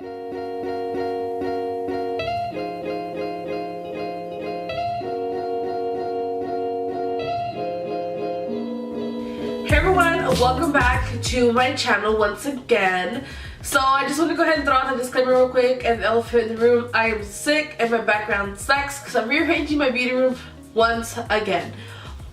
Hey everyone, welcome back to my channel once again. So I just want to go ahead and throw out a disclaimer real quick and the elephant in the room. I am sick and my background sucks because I'm rearranging my beauty room once again.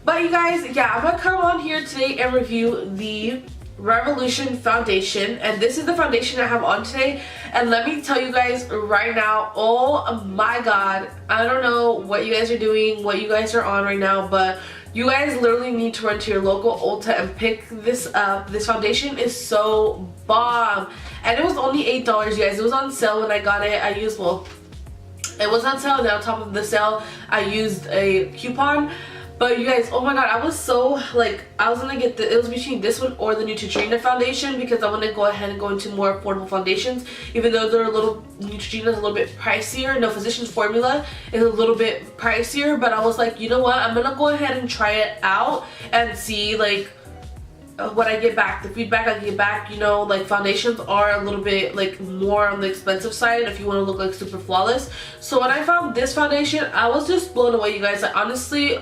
But you guys, yeah, I'm gonna come on here today and review the Revolution foundation, and this is the foundation I have on today. And let me tell you guys right now, oh my god, I don't know what you guys are doing, what you guys are on right now, but you guys literally need to run to your local Ulta and pick this up. This foundation is so bomb, and it was only $8, you guys. It was on sale when I got it. I used, well, it was on sale, and on top of the sale I used a coupon. But you guys, oh my god, I was so like, I was gonna get it was between this one or the Neutrogena foundation, because I want to go ahead and go into more affordable foundations, even though they're a little, Neutrogena is a little bit pricier. No, Physicians Formula is a little bit pricier, but I was like, you know what, I'm gonna go ahead and try it out and see like what I get back, the feedback I get back. You know, like foundations are a little bit like more on the expensive side if you want to look like super flawless. So when I found this foundation, I was just blown away, you guys. I honestly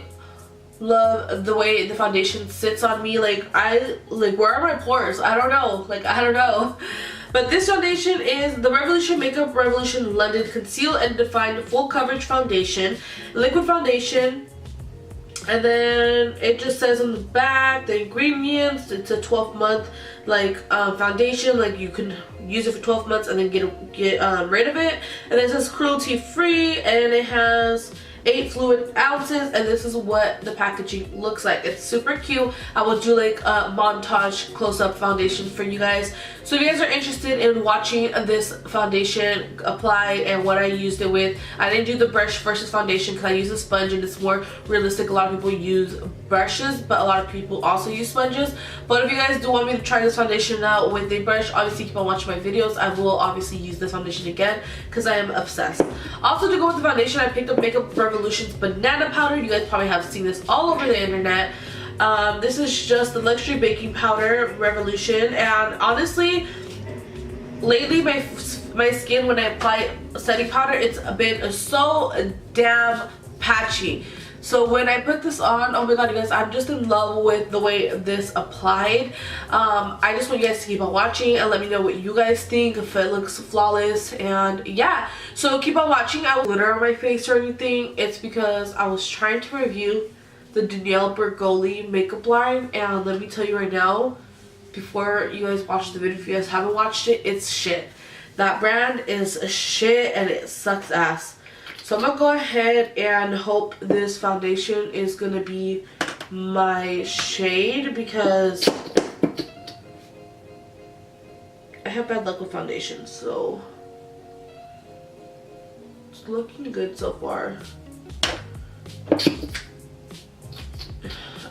love the way the foundation sits on me. Like, where are my pores? I don't know, like, I don't know. But this foundation is the Revolution Makeup Revolution London Conceal and Define Full Coverage Foundation, liquid foundation. And then it just says on the back the ingredients. It's a 12-month like foundation, like you can use it for 12 months and then get rid of it. And it says cruelty free, and it has 8 fluid ounces, and this is what the packaging looks like. It's super cute. I will do like a montage close-up foundation for you guys. So if you guys are interested in watching this foundation applied and what I used it with, I didn't do the brush versus foundation because I use a sponge and it's more realistic. A lot of people use brushes, but a lot of people also use sponges. But if you guys do want me to try this foundation out with a brush, obviously keep on watching my videos. I will obviously use this foundation again because I am obsessed. Also, to go with the foundation, I picked up Makeup Revolution's banana powder. You guys probably have seen this all over the internet. This is just the luxury baking powder Revolution, and honestly lately my skin, when I apply setting powder, it's been so damn patchy. So when I put this on, oh my god, you guys, I'm just in love with the way this applied. I just want you guys to keep on watching and let me know what you guys think, if it looks flawless. And yeah, so keep on watching. I will glitter on my face or anything. It's because I was trying to review the Danielle Bergoli makeup line, and let me tell you right now, before you guys watch the video, if you guys haven't watched it, it's shit. That brand is shit and it sucks ass. So I'm gonna go ahead and hope this foundation is gonna be my shade, because I have bad luck with foundations. So it's looking good so far.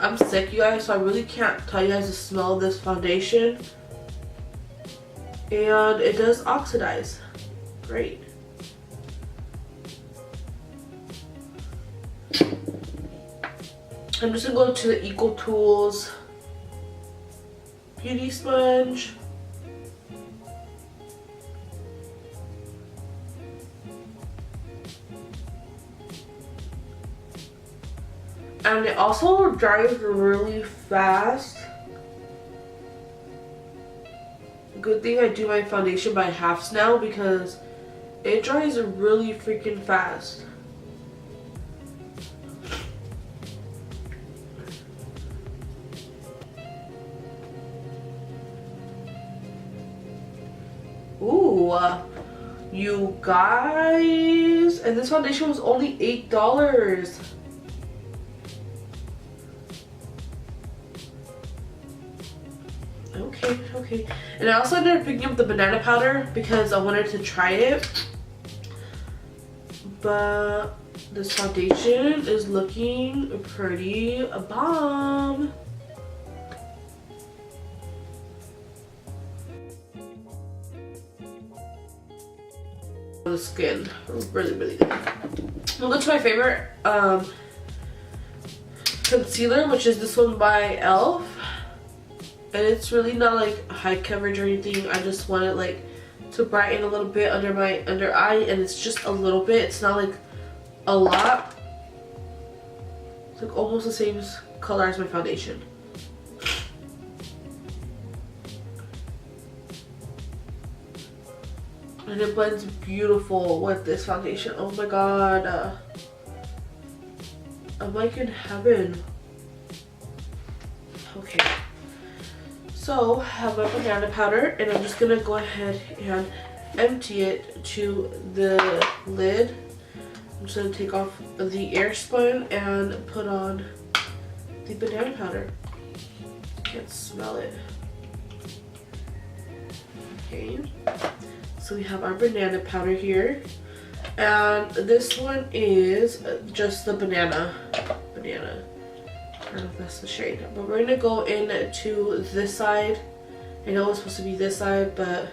I'm sick, you guys, so I really can't tell you guys the smell of this foundation. And it does oxidize. Great. I'm just gonna go to the Equal Tools beauty sponge. And it also dries really fast. Good thing I do my foundation by halves now, because it dries really freaking fast. Ooh, you guys, and this foundation was only $8. Okay. And I also ended up picking up the banana powder because I wanted to try it. But this foundation is looking pretty bomb. The skin, really good. We'll go to my favorite concealer, which is this one by e.l.f. And it's really not like high coverage or anything. I just want it like to brighten a little bit under my under eye, and it's just a little bit. It's not like a lot. It's like almost the same color as my foundation. And it blends beautiful with this foundation. Oh my god. I'm like in heaven. Okay. So I have my banana powder, and I'm just gonna go ahead and empty it to the lid. I'm just gonna take off the air spun and put on the banana powder. I can't smell it. Okay. So we have our banana powder here, and this one is just the banana. I don't know if that's the shade, but we're gonna go into this side. I know it's supposed to be this side, but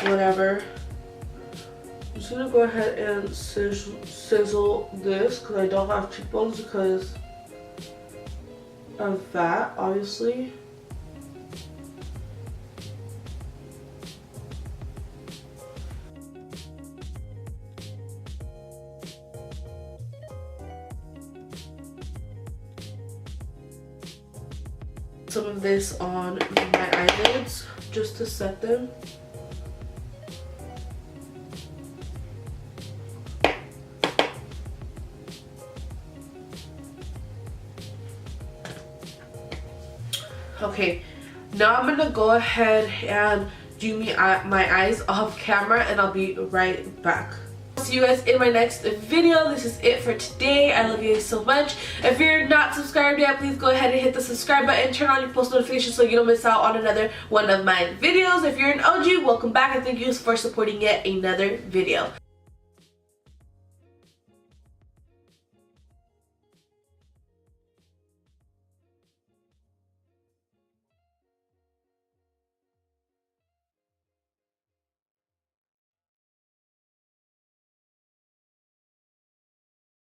whatever. I'm just gonna go ahead and sizzle this because I don't have cheekbones because of that, obviously. Some of this on my eyelids just to set them. Okay, now I'm gonna go ahead and do my eyes off camera, and I'll be right back. See you guys in my next video. This is it for today. I love you guys so much. If you're not subscribed yet, please go ahead and hit the subscribe button, turn on your post notifications so you don't miss out on another one of my videos. If you're an OG, welcome back, and thank you for supporting yet another video.